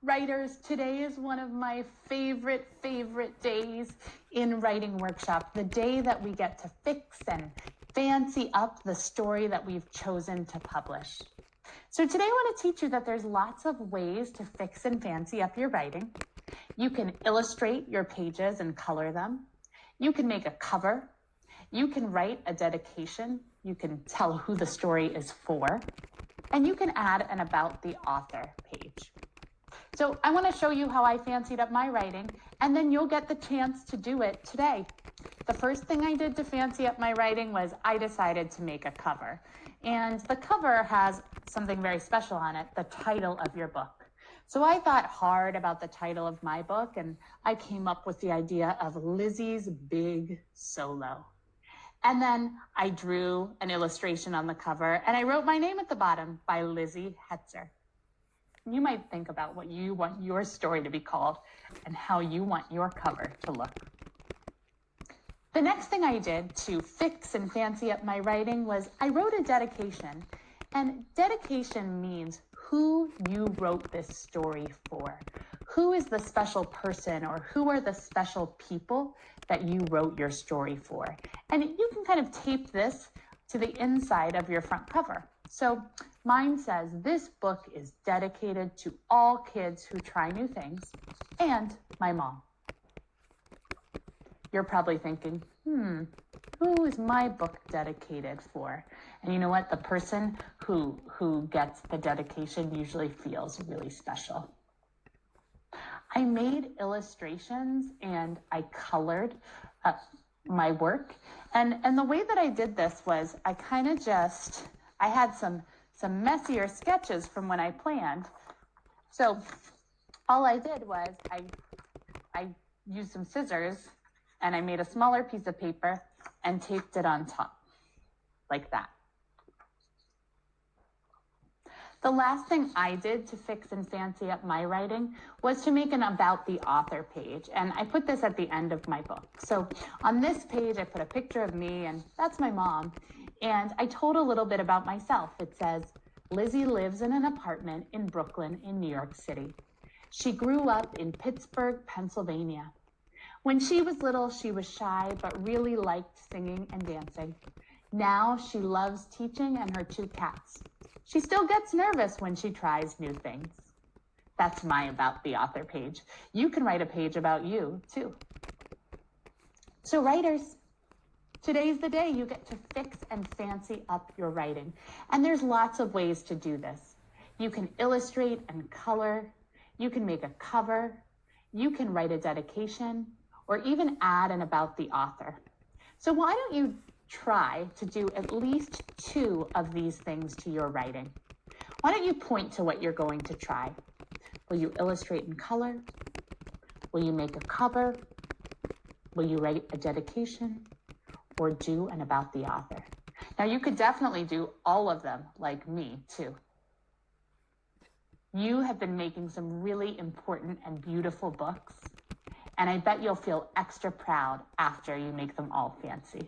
Writers, today is one of my favorite days in Writing Workshop, the day that we get to fix and fancy up the story that we've chosen to publish. So today I want to teach you that there's lots of ways to fix and fancy up your writing. You can illustrate your pages and color them. You can make a cover. You can write a dedication. You can tell who the story is for. And you can add an about the author page. So I want to show you how I fancied up my writing, and then you'll get the chance to do it today. The first thing I did to fancy up my writing was I decided to make a cover. And the cover has something very special on it, the title of your book. So I thought hard about the title of my book, and I came up with the idea of Lizzie's Big Solo. And then I drew an illustration on the cover, and I wrote my name at the bottom by Lizzie Hetzer. You might think about what you want your story to be called and how you want your cover to look. The next thing I did to fix and fancy up my writing was I wrote a dedication. And dedication means who you wrote this story for. Who is the special person, or who are the special people that you wrote your story for? And you can kind of tape this to the inside of your front cover. So mine says, "This book is dedicated to all kids who try new things and my mom." You're probably thinking, who is my book dedicated for? And you know what? The person who gets the dedication usually feels really special. I made illustrations and I colored my work. And the way that I did this was I had some messier sketches from when I planned. So all I did was I used some scissors and I made a smaller piece of paper and taped it on top like that. The last thing I did to fix and fancy up my writing was to make an about the author page. And I put this at the end of my book. So on this page, I put a picture of me, and that's my mom. And I told a little bit about myself. It says, Lizzie lives in an apartment in Brooklyn in New York City. She grew up in Pittsburgh, Pennsylvania. When she was little, she was shy, but really liked singing and dancing. Now she loves teaching and her 2 cats. She still gets nervous when she tries new things. That's my about the author page. You can write a page about you, too. So writers, today's the day you get to fix and fancy up your writing. And there's lots of ways to do this. You can illustrate and color. You can make a cover. You can write a dedication, or even add an about the author. So why don't you try to do at least 2 of these things to your writing? Why don't you point to what you're going to try? Will you illustrate and color? Will you make a cover? Will you write a dedication? Or do an about the author? Now you could definitely do all of them like me too. You have been making some really important and beautiful books, and I bet you'll feel extra proud after you make them all fancy.